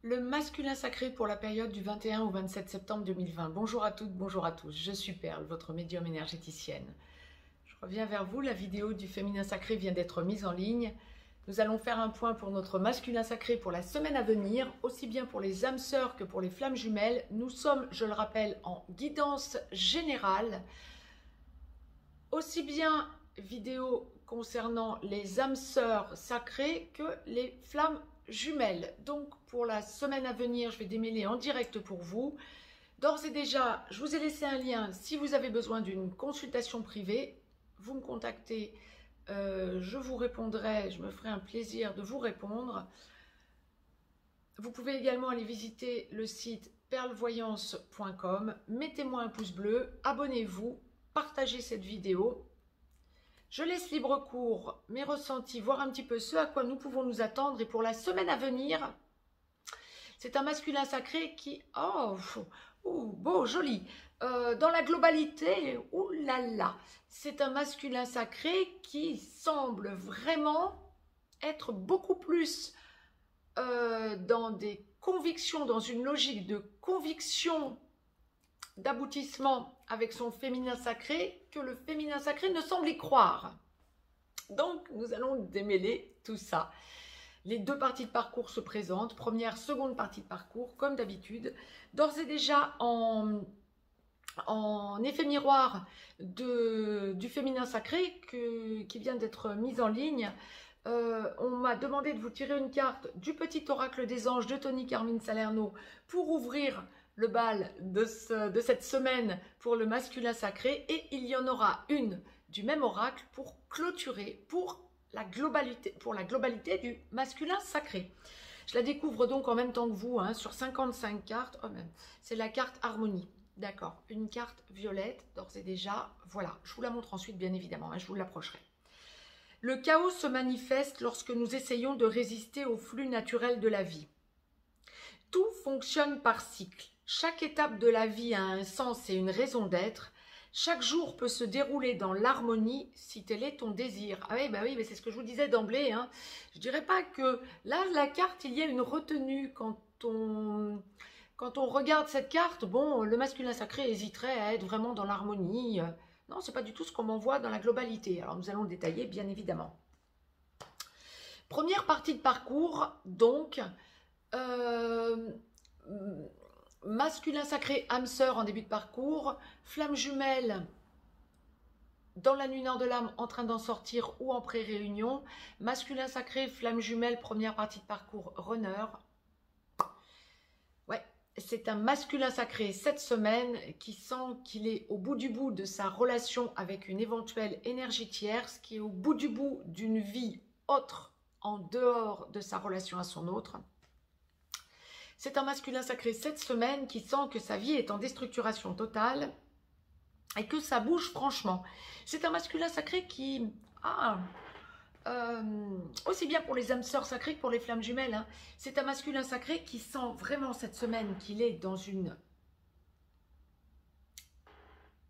Le masculin sacré pour la période du 21 au 27 septembre 2020. Bonjour à toutes, bonjour à tous. Je suis Perle, votre médium énergéticienne. Je reviens vers vous. La vidéo du féminin sacré vient d'être mise en ligne. Nous allons faire un point pour notre masculin sacré pour la semaine à venir, aussi bien pour les âmes sœurs que pour les flammes jumelles. Nous sommes, je le rappelle, en guidance générale. Aussi bien vidéo concernant les âmes sœurs sacrées que les flammes jumelles. Donc pour la semaine à venir, je vais démêler en direct pour vous. D'ores et déjà, je vous ai laissé un lien si vous avez besoin d'une consultation privée. Vous me contactez, je vous répondrai, je me ferai un plaisir de vous répondre. Vous pouvez également aller visiter le site perlevoyance.com. Mettez-moi un pouce bleu, abonnez-vous, partagez cette vidéo. Je laisse libre cours mes ressentis, voir un petit peu ce à quoi nous pouvons nous attendre. Et pour la semaine à venir, c'est un masculin sacré qui... Oh, beau, joli. Dans la globalité, oulala, c'est un masculin sacré qui semble vraiment être beaucoup plus dans des convictions, dans une logique de conviction, d'aboutissement avec son féminin sacré, que le féminin sacré ne semble y croire. Donc, nous allons démêler tout ça. Les deux parties de parcours se présentent, première, seconde partie de parcours, comme d'habitude. D'ores et déjà, en effet miroir du féminin sacré qui vient d'être mise en ligne, on m'a demandé de vous tirer une carte du petit oracle des anges de Tony Carmine Salerno pour ouvrir le bal de cette semaine pour le masculin sacré, et il y en aura une du même oracle pour clôturer pour la globalité du masculin sacré. Je la découvre donc en même temps que vous, hein, sur 55 cartes. Oh, c'est la carte harmonie, d'accord, une carte violette d'ores et déjà, voilà, je vous la montre ensuite bien évidemment, hein, je vous l'approcherai. Le chaos se manifeste lorsque nous essayons de résister au flux naturel de la vie. Tout fonctionne par cycle. Chaque étape de la vie a un sens et une raison d'être. Chaque jour peut se dérouler dans l'harmonie si tel est ton désir. Ah oui, bah oui, mais c'est ce que je vous disais d'emblée, hein. Je dirais pas que là, la carte, il y a une retenue quand on regarde cette carte. Bon, le masculin sacré hésiterait à être vraiment dans l'harmonie. Non, c'est pas du tout ce qu'on m'envoie dans la globalité. Alors nous allons le détailler, bien évidemment. Première partie de parcours, donc. Masculin sacré, âme sœur en début de parcours, flamme jumelle dans la nuit nord de l'âme en train d'en sortir ou en pré-réunion, masculin sacré, flamme jumelle, première partie de parcours, runner. Ouais, c'est un masculin sacré cette semaine qui sent qu'il est au bout du bout de sa relation avec une éventuelle énergie tierce, qui est au bout du bout d'une vie autre en dehors de sa relation à son autre. C'est un masculin sacré cette semaine qui sent que sa vie est en déstructuration totale et que ça bouge franchement. C'est un masculin sacré qui aussi bien pour les âmes sœurs sacrées que pour les flammes jumelles, hein, c'est un masculin sacré qui sent vraiment cette semaine qu'il est dans une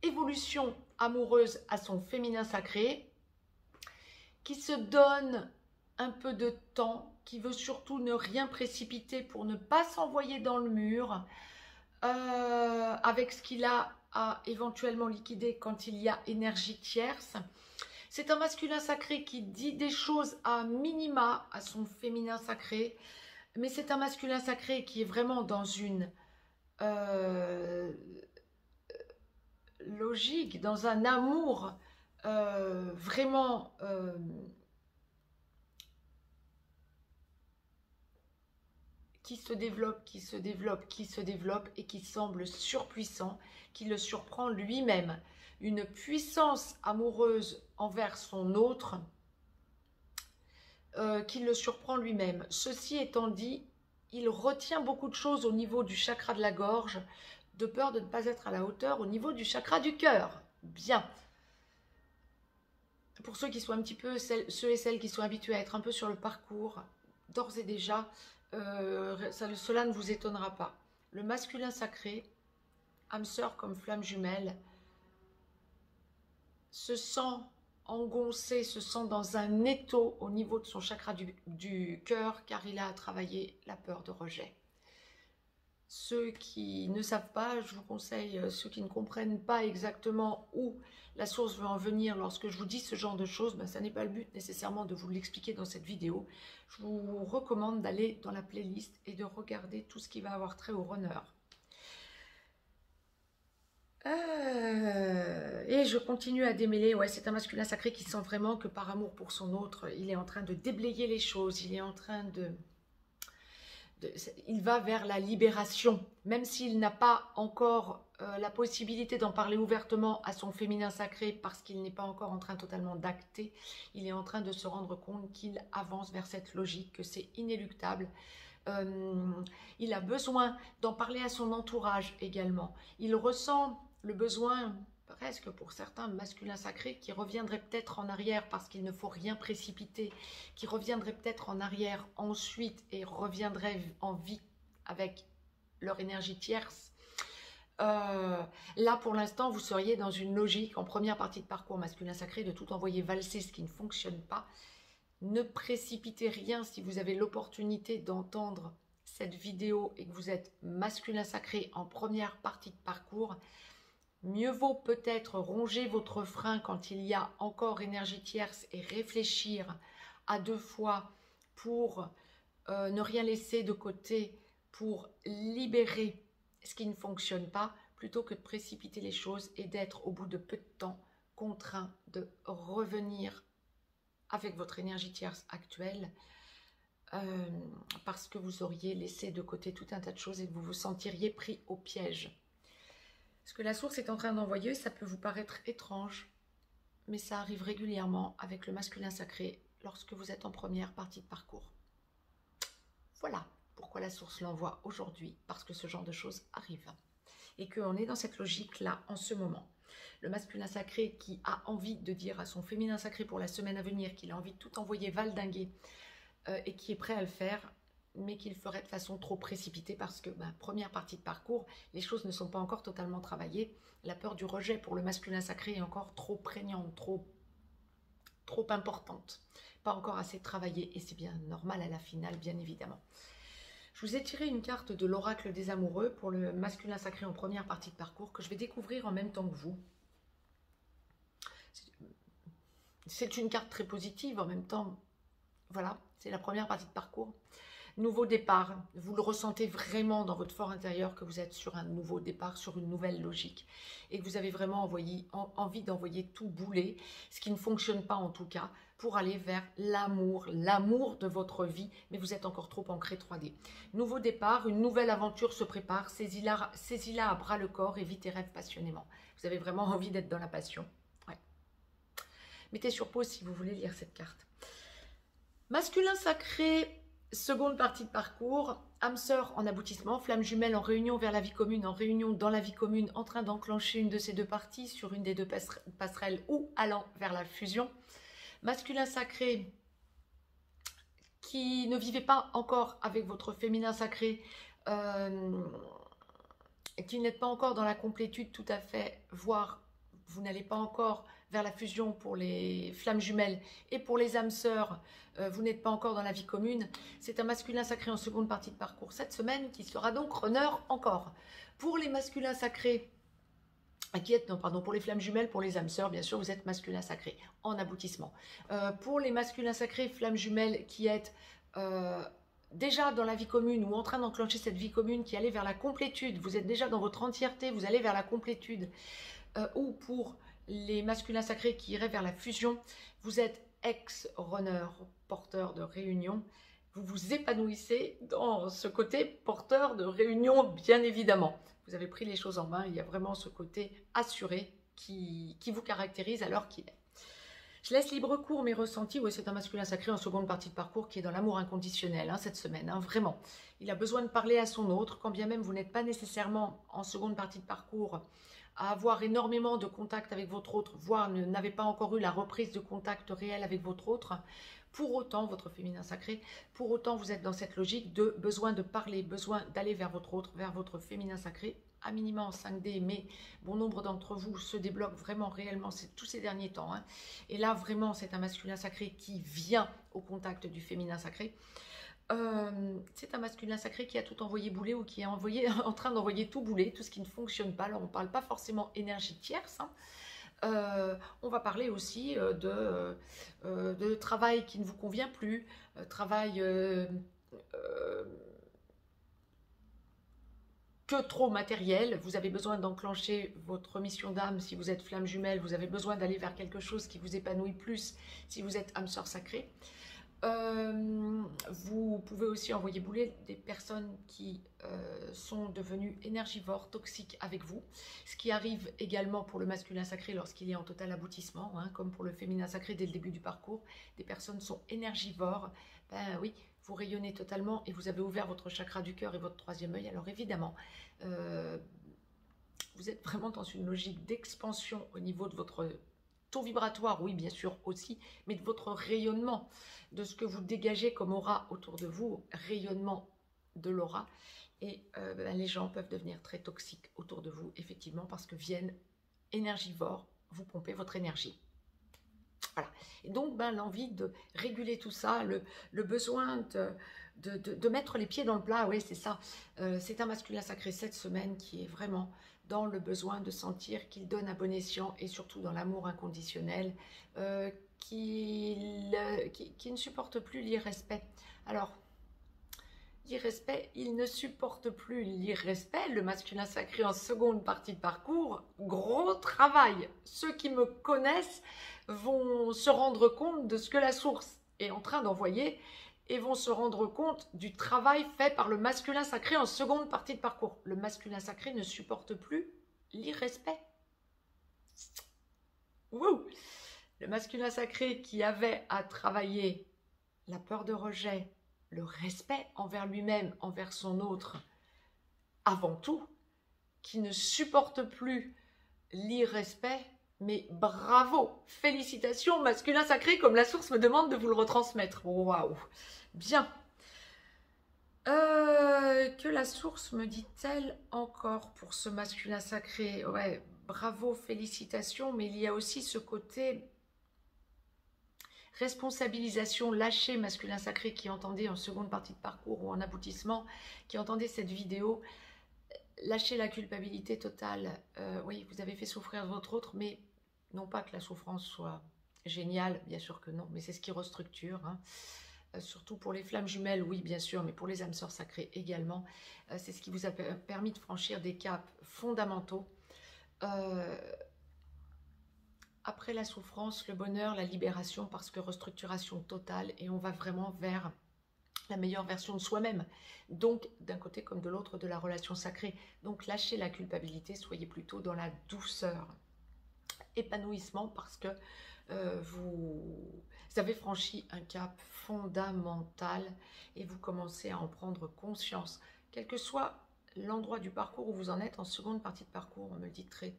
évolution amoureuse à son féminin sacré, qui se donne un peu de temps, qui veut surtout ne rien précipiter pour ne pas s'envoyer dans le mur avec ce qu'il a à éventuellement liquider quand il y a énergie tierce. C'est un masculin sacré qui dit des choses à minima à son féminin sacré, mais c'est un masculin sacré qui est vraiment dans une logique, dans un amour vraiment qui se développe, qui se développe, qui se développe et qui semble surpuissant, qui le surprend lui-même. Une puissance amoureuse envers son autre qui le surprend lui-même. Ceci étant dit, il retient beaucoup de choses au niveau du chakra de la gorge, de peur de ne pas être à la hauteur au niveau du chakra du cœur. Bien. Pour ceux qui sont un petit peu, ceux et celles qui sont habitués à être un peu sur le parcours, d'ores et déjà, cela ne vous étonnera pas. Le masculin sacré, âme sœur comme flamme jumelle, se sent engoncé, se sent dans un étau au niveau de son chakra du cœur, car il a travaillé la peur de rejet. Ceux qui ne savent pas, je vous conseille, ceux qui ne comprennent pas exactement où la source veut en venir lorsque je vous dis ce genre de choses, ben, ça n'est pas le but nécessairement de vous l'expliquer dans cette vidéo. Je vous recommande d'aller dans la playlist et de regarder tout ce qui va avoir trait au runner. Et je continue à démêler, ouais, c'est un masculin sacré qui sent vraiment que par amour pour son autre, il est en train de déblayer les choses, il est en train il va vers la libération, même s'il n'a pas encore la possibilité d'en parler ouvertement à son féminin sacré parce qu'il n'est pas encore en train totalement d'acter, il est en train de se rendre compte qu'il avance vers cette logique, que c'est inéluctable. Il a besoin d'en parler à son entourage également. Il ressent le besoin, presque pour certains masculins sacrés, qui reviendraient peut-être en arrière parce qu'il ne faut rien précipiter, qui reviendraient peut-être en arrière ensuite et reviendraient en vie avec leur énergie tierce. Là, pour l'instant, vous seriez dans une logique en première partie de parcours masculin sacré de tout envoyer valser ce qui ne fonctionne pas. Ne précipitez rien si vous avez l'opportunité d'entendre cette vidéo et que vous êtes masculin sacré en première partie de parcours. Mieux vaut peut-être ronger votre frein quand il y a encore énergie tierce et réfléchir à deux fois pour ne rien laisser de côté, pour libérer ce qui ne fonctionne pas, plutôt que de précipiter les choses et d'être au bout de peu de temps contraint de revenir avec votre énergie tierce actuelle parce que vous auriez laissé de côté tout un tas de choses et que vous vous sentiriez pris au piège. Ce que la source est en train d'envoyer, ça peut vous paraître étrange, mais ça arrive régulièrement avec le masculin sacré lorsque vous êtes en première partie de parcours. Voilà pourquoi la source l'envoie aujourd'hui, parce que ce genre de choses arrive et qu'on est dans cette logique-là en ce moment. Le masculin sacré qui a envie de dire à son féminin sacré pour la semaine à venir qu'il a envie de tout envoyer valdinguer et qui est prêt à le faire, mais qu'il ferait de façon trop précipitée parce que, première partie de parcours, les choses ne sont pas encore totalement travaillées. La peur du rejet pour le masculin sacré est encore trop prégnante, trop importante, pas encore assez travaillée, et c'est bien normal à la finale, bien évidemment. Je vous ai tiré une carte de l'oracle des amoureux pour le masculin sacré en première partie de parcours que je vais découvrir en même temps que vous. C'est une carte très positive en même temps. Voilà, c'est la première partie de parcours. Nouveau départ, vous le ressentez vraiment dans votre fort intérieur que vous êtes sur un nouveau départ, sur une nouvelle logique et que vous avez vraiment envie d'envoyer tout bouler, ce qui ne fonctionne pas en tout cas, pour aller vers l'amour de votre vie, mais vous êtes encore trop ancré 3D. Nouveau départ, une nouvelle aventure se prépare, saisis-la à bras le corps et vis tes rêves passionnément. Vous avez vraiment envie d'être dans la passion. Ouais. Mettez sur pause si vous voulez lire cette carte. Masculin sacré, seconde partie de parcours, âme sœur en aboutissement, flamme jumelle en réunion vers la vie commune, en réunion dans la vie commune, en train d'enclencher une de ces deux parties sur une des deux passerelles ou allant vers la fusion. Masculin sacré qui ne vivait pas encore avec votre féminin sacré, et qui n'êtes pas encore dans la complétude tout à fait, voire vous n'allez pas encore vers la fusion pour les flammes jumelles et pour les âmes sœurs, vous n'êtes pas encore dans la vie commune. C'est un masculin sacré en seconde partie de parcours cette semaine qui sera donc runner encore. Pour les masculins sacrés, pour les flammes jumelles, pour les âmes sœurs, bien sûr, vous êtes masculin sacré en aboutissement. Pour les masculins sacrés, flammes jumelles qui êtes déjà dans la vie commune ou en train d'enclencher cette vie commune qui allait vers la complétude, vous êtes déjà dans votre entièreté, vous allez vers la complétude, ou pour les masculins sacrés qui iraient vers la fusion, vous êtes ex-runner, porteur de réunion, vous vous épanouissez dans ce côté porteur de réunion, bien évidemment. Vous avez pris les choses en main, il y a vraiment ce côté assuré qui vous caractérise à l'heure qu'il est. Je laisse libre cours mes ressentis. Oui, c'est un masculin sacré en seconde partie de parcours qui est dans l'amour inconditionnel cette semaine, vraiment. Il a besoin de parler à son autre, quand bien même vous n'êtes pas nécessairement en seconde partie de parcours à avoir énormément de contact avec votre autre, voire n'avez pas encore eu la reprise de contact réel avec votre autre. Pour autant, votre féminin sacré, pour autant vous êtes dans cette logique de besoin de parler, besoin d'aller vers votre autre, vers votre féminin sacré, à minima en 5D, mais bon nombre d'entre vous se débloquent vraiment réellement tous ces derniers temps. Et là, vraiment, c'est un masculin sacré qui vient au contact du féminin sacré. c'est un masculin sacré qui a tout envoyé bouler ou qui est en train d'envoyer tout bouler, tout ce qui ne fonctionne pas. Alors, on ne parle pas forcément énergie tierce, hein. On va parler aussi de travail qui ne vous convient plus, travail que trop matériel. Vous avez besoin d'enclencher votre mission d'âme si vous êtes flamme jumelle, vous avez besoin d'aller vers quelque chose qui vous épanouit plus si vous êtes âme sœur sacrée. Vous pouvez aussi envoyer bouler des personnes qui sont devenues énergivores, toxiques avec vous, ce qui arrive également pour le masculin sacré lorsqu'il est en total aboutissement, hein, comme pour le féminin sacré dès le début du parcours. Des personnes sont énergivores, ben oui, vous rayonnez totalement et vous avez ouvert votre chakra du cœur et votre troisième œil. Alors évidemment, vous êtes vraiment dans une logique d'expansion au niveau de votre taux vibratoire, oui bien sûr aussi, mais de votre rayonnement, de ce que vous dégagez comme aura autour de vous, rayonnement de l'aura. Et les gens peuvent devenir très toxiques autour de vous, effectivement, parce que viennent énergivores vous pomper votre énergie. Voilà. Et donc, l'envie de réguler tout ça, le besoin de mettre les pieds dans le plat, oui, c'est ça. C'est un masculin sacré cette semaine qui est vraiment dans le besoin de sentir qu'il donne à bon escient et surtout dans l'amour inconditionnel, qui ne supporte plus l'irrespect. Alors, l'irrespect, il ne supporte plus l'irrespect, le masculin sacré en seconde partie de parcours, gros travail. Ceux qui me connaissent vont se rendre compte de ce que la source est en train d'envoyer et vont se rendre compte du travail fait par le masculin sacré en seconde partie de parcours. Le masculin sacré ne supporte plus l'irrespect. Wouh! Le masculin sacré qui avait à travailler la peur de rejet, le respect envers lui-même, envers son autre, avant tout, qui ne supporte plus l'irrespect, mais bravo, félicitations, masculin sacré, comme la source me demande de vous le retransmettre. Waouh, bien. Que la source me dit-elle encore pour ce masculin sacré? Ouais, bravo, félicitations, mais il y a aussi ce côté responsabilisation, lâcher masculin sacré qui entendait en seconde partie de parcours ou en aboutissement, qui entendait cette vidéo, lâcher la culpabilité totale. Oui, vous avez fait souffrir votre autre, mais non pas que la souffrance soit géniale, bien sûr que non, mais c'est ce qui restructure, hein. Surtout pour les flammes jumelles, oui bien sûr, mais pour les âmes sœurs sacrées également. C'est ce qui vous a permis de franchir des caps fondamentaux. Après la souffrance, le bonheur, la libération, parce que restructuration totale et on va vraiment vers la meilleure version de soi-même. Donc, d'un côté comme de l'autre de la relation sacrée. Donc, lâchez la culpabilité, soyez plutôt dans la douceur. Épanouissement parce que vous avez franchi un cap fondamental et vous commencez à en prendre conscience. Quel que soit l'endroit du parcours où vous en êtes, en seconde partie de parcours, on me le dit très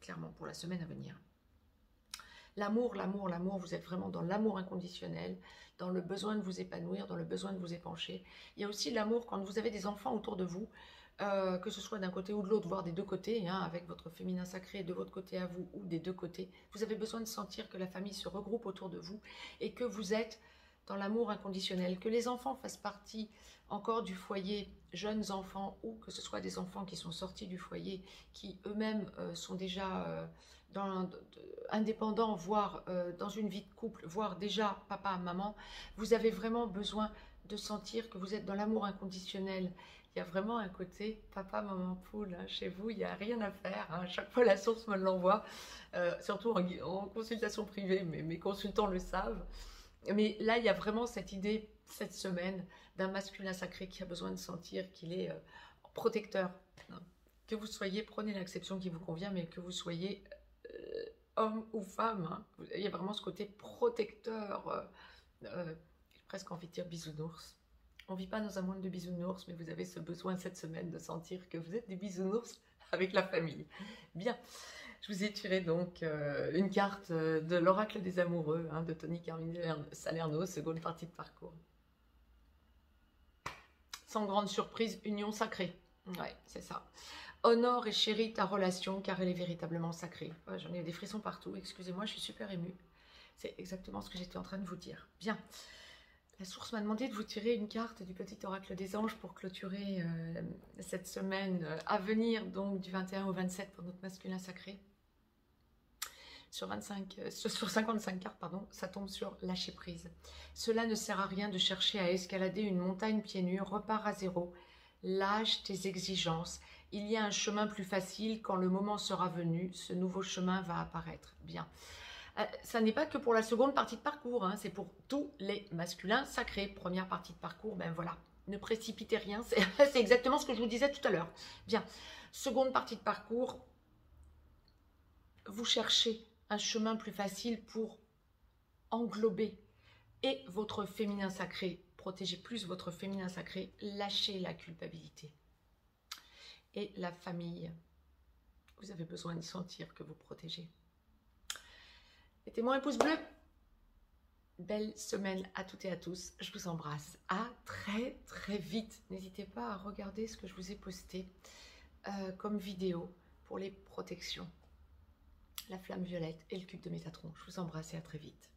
clairement pour la semaine à venir. L'amour, l'amour, l'amour, vous êtes vraiment dans l'amour inconditionnel, dans le besoin de vous épanouir, dans le besoin de vous épancher. Il y a aussi l'amour quand vous avez des enfants autour de vous, que ce soit d'un côté ou de l'autre, voire des deux côtés, hein, avec votre féminin sacré de votre côté à vous ou des deux côtés. Vous avez besoin de sentir que la famille se regroupe autour de vous et que vous êtes dans l'amour inconditionnel, que les enfants fassent partie encore du foyer, jeunes enfants, ou que ce soit des enfants qui sont sortis du foyer, qui eux-mêmes sont déjà indépendants, voire dans une vie de couple, voire déjà papa, maman. Vous avez vraiment besoin de sentir que vous êtes dans l'amour inconditionnel. Il y a vraiment un côté papa, maman, poule, hein, chez vous, il n'y a rien à faire, hein. Chaque fois la source me l'envoie, surtout en consultation privée, mais mes consultants le savent. Mais là, il y a vraiment cette idée, cette semaine, d'un masculin sacré qui a besoin de sentir qu'il est protecteur. Hein. Que vous soyez, prenez l'acception qui vous convient, mais que vous soyez homme ou femme. Hein. Il y a vraiment ce côté protecteur, j'ai presque envie de dire bisounours. On ne vit pas dans un monde de bisounours, mais vous avez ce besoin cette semaine de sentir que vous êtes des bisounours avec la famille. Bien, je vous ai tiré donc une carte de l'oracle des amoureux, hein, de Tony Carmine Salerno, seconde partie de parcours. Sans grande surprise, union sacrée. Ouais, c'est ça. Honore et chéris ta relation car elle est véritablement sacrée. Ouais, j'en ai des frissons partout, excusez-moi, je suis super émue. C'est exactement ce que j'étais en train de vous dire. Bien. La source m'a demandé de vous tirer une carte du petit oracle des anges pour clôturer cette semaine à venir, donc du 21 au 27 pour notre masculin sacré. Sur 55 cartes, pardon, ça tombe sur lâcher prise. Cela ne sert à rien de chercher à escalader une montagne pieds nus, repars à zéro. Lâche tes exigences. Il y a un chemin plus facile quand le moment sera venu. Ce nouveau chemin va apparaître. Bien. Ça n'est pas que pour la seconde partie de parcours, hein, c'est pour tous les masculins sacrés. Première partie de parcours, ben voilà, ne précipitez rien, c'est exactement ce que je vous disais tout à l'heure. Bien, seconde partie de parcours, vous cherchez un chemin plus facile pour englober et votre féminin sacré, protéger plus votre féminin sacré, lâchez la culpabilité. Et la famille, vous avez besoin d'y sentir que vous protégez. Mettez-moi un pouce bleu. Belle semaine à toutes et à tous. Je vous embrasse. À très très vite. N'hésitez pas à regarder ce que je vous ai posté comme vidéo pour les protections. La flamme violette et le cube de Métatron. Je vous embrasse et à très vite.